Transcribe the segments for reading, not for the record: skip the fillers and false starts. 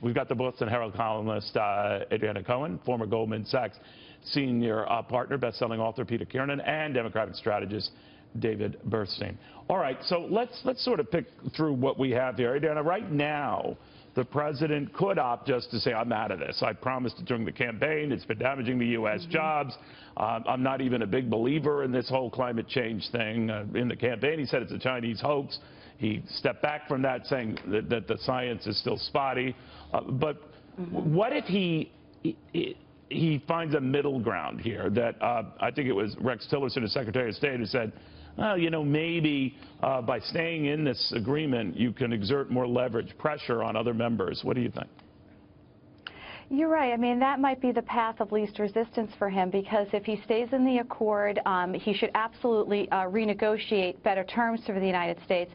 We've got the Boston Herald columnist Adriana Cohen, former Goldman Sachs Sr partner, best-selling author Peter Kiernan, and Democratic strategist David Burstein. All right, so let's sort of pick through what we have here. Adriana, right now, the president could opt just to say, I'm out of this. I promised it during the campaign. It's been damaging the U.S. jobs. I'm not even a big believer in this whole climate change thing. In the campaign, he said it's a Chinese hoax. He stepped back from that, saying that the science is still spotty. But what if he finds a middle ground here that I think it was Rex Tillerson, the Secretary of State, who said, well, you know, maybe by staying in this agreement, you can exert more leverage, pressure on other members. What do you think? You're right. I mean, that might be the path of least resistance for him, because if he stays in the accord, he should absolutely renegotiate better terms for the United States.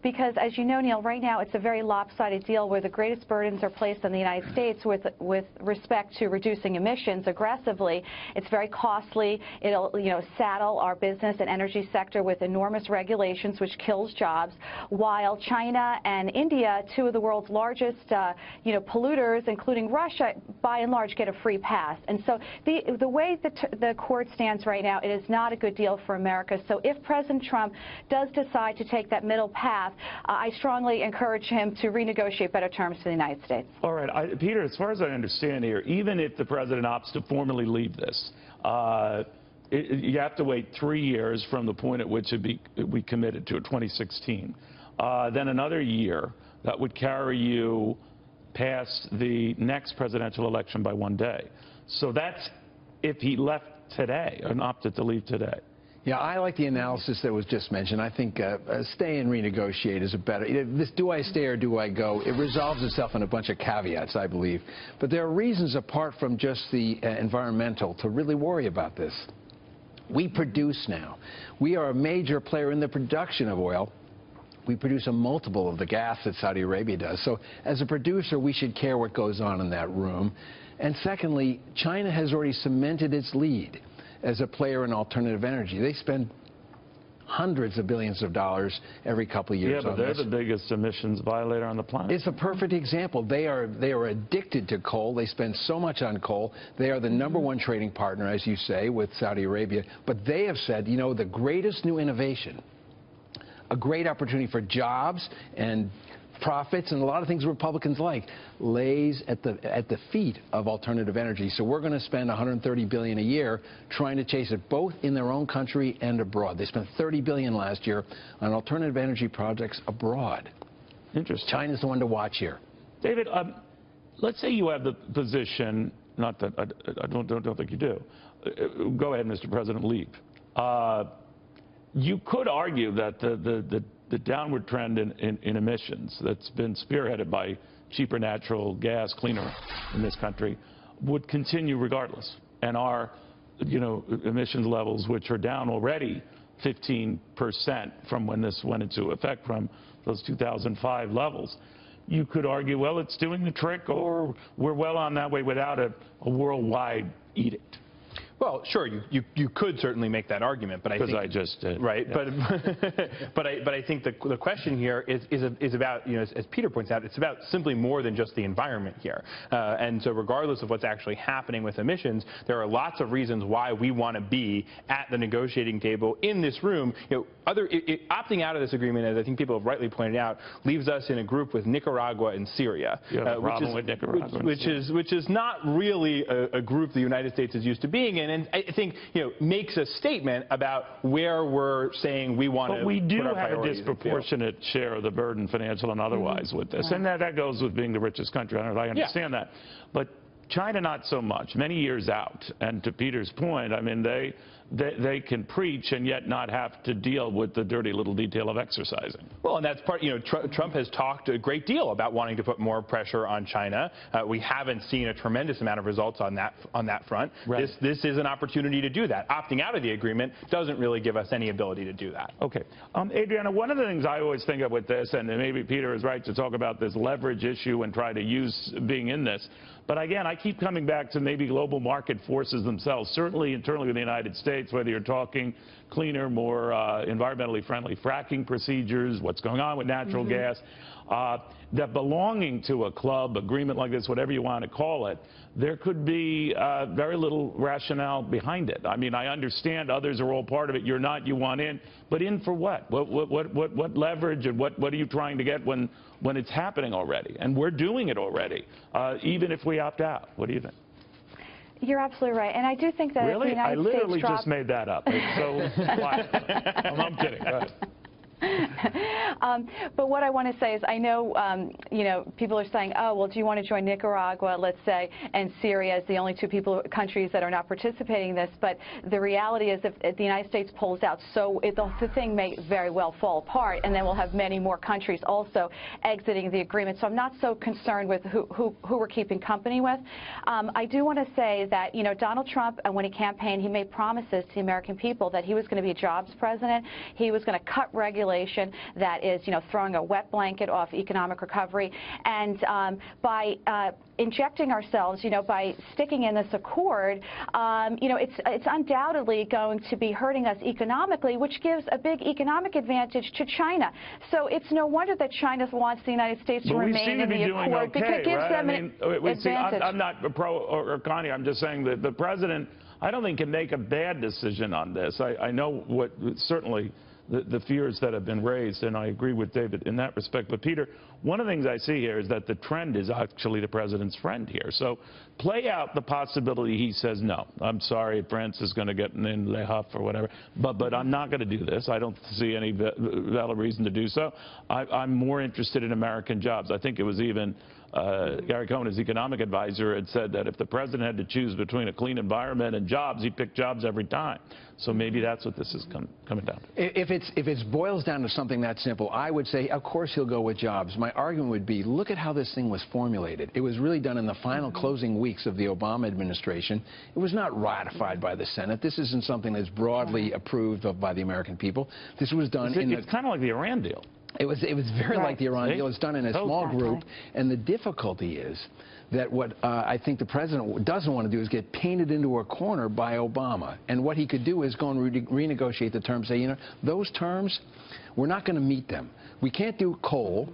Because, as you know, Neil, right now it's a very lopsided deal where the greatest burdens are placed on the United States with respect to reducing emissions aggressively. It's very costly. It'll, saddle our business and energy sector with enormous regulations, which kills jobs, while China and India, two of the world's largest, polluters, including Russia, by and large, get a free pass. And so the way the accord stands right now, it is not a good deal for America. So if President Trump does decide to take that middle path, I strongly encourage him to renegotiate better terms for the United States. All right. Peter, as far as I understand here, even if the president opts to formally leave this, you have to wait 3 years from the point at which we committed to it, 2016. Then another year that would carry you past the next presidential election by 1 day. So that's if he left today and opted to leave today. Yeah, I like the analysis that was just mentioned. I think stay and renegotiate is a better. This do I stay or do I go? It resolves itself in a bunch of caveats, I believe. But there are reasons apart from just the environmental to really worry about this. We produce now. We are a major player in the production of oil. We produce a multiple of the gas that Saudi Arabia does. So as a producer, we should care what goes on in that room. And secondly, China has already cemented its lead as a player in alternative energy. They spend hundreds of billions of dollars every couple of years on this. Yeah, but they're the biggest emissions violator on the planet. It's a perfect example. They are addicted to coal. They spend so much on coal. They are the #1 trading partner, as you say, with Saudi Arabia. But they have said, the greatest new innovation, a great opportunity for jobs and profits and a lot of things Republicans like, lays at the feet of alternative energy. So we're going to spend $130 billion a year trying to chase it, both in their own country and abroad. They spent $30 billion last year on alternative energy projects abroad. Interesting. China's the one to watch here. David, let's say you have the position, not that I don't think you do. Go ahead, Mr. President, leave. You could argue that the downward trend in emissions that's been spearheaded by cheaper natural gas, cleaner in this country, would continue regardless. And our, emissions levels, which are down already 15% from when this went into effect, from those 2005 levels, you could argue, well, it's doing the trick, or we're well on that way without a worldwide edict. Well, sure, you could certainly make that argument, but I think, because I just did, right? Yeah. But I think the question here is about, as Peter points out, it's about simply more than just the environment here. And so regardless of what's actually happening with emissions, there are lots of reasons why we want to be at the negotiating table in this room. Opting out of this agreement, as I think people have rightly pointed out, leaves us in a group with Nicaragua and Syria, which is not really a group the United States is used to being in. And I think, makes a statement about where we're saying we want to. But we do have a disproportionate share of the burden, financial and otherwise, with this. And that goes with being the richest country on earth. I understand that. But China, not so much. Many years out. And to Peter's point, I mean, they can preach and yet not have to deal with the dirty little detail of exercising. Well, and that's part, Trump has talked a great deal about wanting to put more pressure on China. We haven't seen a tremendous amount of results on that front. Right. This is an opportunity to do that. Opting out of the agreement doesn't really give us any ability to do that. Okay. Adriana, one of the things I always think of with this, and maybe Peter is right to talk about this leverage issue and try to use being in this, but again, I keep coming back to maybe global market forces themselves, certainly internally in the United States. States, whether you're talking cleaner, more environmentally friendly fracking procedures, what's going on with natural gas, that belonging to a club, agreement like this, whatever you want to call it, there could be very little rationale behind it. I mean, I understand others are all part of it. You're not, you want in. But in for what? What leverage and what are you trying to get when it's happening already? And we're doing it already, even if we opt out. What do you think? You're absolutely right. And I do think that really? the United I literally States just made that up. It's so quiet. I'm kidding. Go ahead. But what I want to say is I know, you know, people are saying, oh, well, do you want to join Nicaragua, let's say, and Syria as the only two countries that are not participating in this? But the reality is if the United States pulls out, so the thing may very well fall apart, and then we'll have many more countries also exiting the agreement. So I'm not so concerned with who we're keeping company with. I do want to say that, you know, Donald Trump, when he campaigned, he made promises to the American people that he was going to be a jobs president. He was going to cut regulation that is, you know, throwing a wet blanket off economic recovery. And by injecting ourselves, you know, by sticking in this accord, you know, it's undoubtedly going to be hurting us economically, which gives a big economic advantage to China. So it's no wonder that China wants the United States to remain in the accord, because it gives them an advantage. I'm not pro or con here. I'm just saying that the president, I don't think, can make a bad decision on this. I know what certainly the fears that have been raised, and I agree with David in that respect. But, Peter, one of the things I see here is that the trend is actually the president's friend here. So play out the possibility he says, no, I'm sorry, France is going to get in Le Huff or whatever, but I'm not going to do this. I don't see any valid reason to do so. I'm more interested in American jobs. I think it was even Gary Cohen, his economic advisor, had said that if the president had to choose between a clean environment and jobs, he'd pick jobs every time. So maybe that's what this is coming down to. If it boils down to something that simple, I would say, of course, he'll go with jobs. My argument would be, look at how this thing was formulated. It was really done in the final closing weeks of the Obama administration. It was not ratified by the Senate. This isn't something that's broadly approved of by the American people. This was done It's kind of like the Iran deal. It was very like the Iran deal. It's done in a small group, and the difficulty is that what I think the president doesn't want to do is get painted into a corner by Obama. And what he could do is go and renegotiate the terms, say, you know, those terms, we're not going to meet them. We can't do coal.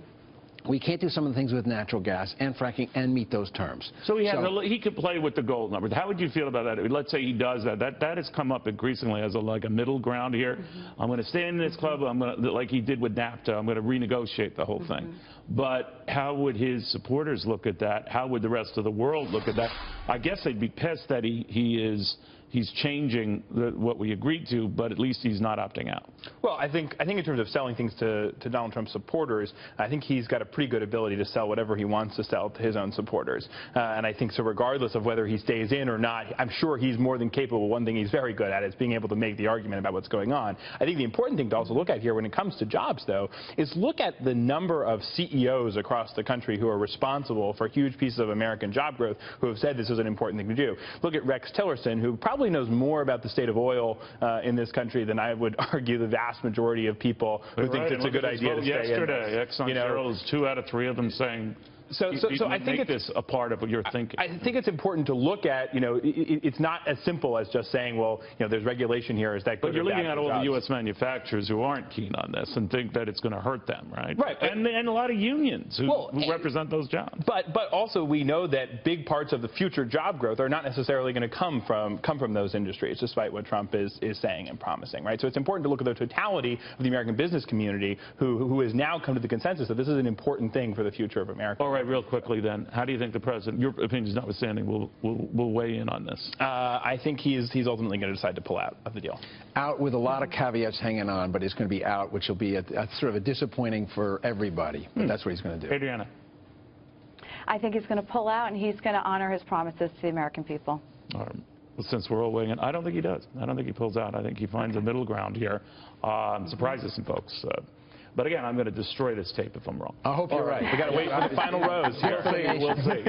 We can't do some of the things with natural gas and fracking and meet those terms. So he could play with the gold numbers. How would you feel about that? Let's say he does that. That has come up increasingly as like a middle ground here. I'm going to stay in this club. I'm going to, like he did with NAFTA, I'm going to renegotiate the whole thing. But how would his supporters look at that? How would the rest of the world look at that? I guess they'd be pissed that he's changing what we agreed to, but at least he's not opting out. Well, I think in terms of selling things to Donald Trump's supporters, I think he's got a pretty good ability to sell whatever he wants to sell to his own supporters. And I think so regardless of whether he stays in or not, I'm sure he's more than capable. One thing he's very good at is being able to make the argument about what's going on. I think the important thing to also look at here when it comes to jobs, though, is look at the number of CEOs across the country who are responsible for huge pieces of American job growth who have said this is an important thing to do. Look at Rex Tillerson, who probably knows more about the state of oil in this country than I would argue the vast majority of people who think it's a good idea to stay in. Yesterday, Exxon Herald, 2 out of 3 of them saying, so I think it's a part of what you're thinking. I think it's important to look at, you know, it's not as simple as just saying, well, you know, there's regulation here. Is that good? But you're looking at all the U.S. manufacturers who aren't keen on this and think that it's going to hurt them, right? Right. And a lot of unions who represent those jobs. But also we know that big parts of the future job growth are not necessarily going to come from those industries, despite what Trump is saying and promising, right? So it's important to look at the totality of the American business community who has now come to the consensus that this is an important thing for the future of America. All right, real quickly then, how do you think the president, your opinions notwithstanding, will weigh in on this? I think he's ultimately going to decide to pull out of the deal. Out with a lot of caveats hanging on, but it's going to be out, which will be a sort of a disappointing for everybody. But that's what he's going to do. Adriana. I think he's going to pull out, and he's going to honor his promises to the American people. All right. Well, since we're all weighing in, I don't think he does. I don't think he pulls out. I think he finds a middle ground here. Surprises some folks. But again, I'm going to destroy this tape if I'm wrong. I hope you're right. We got to wait for the final rows. We'll see.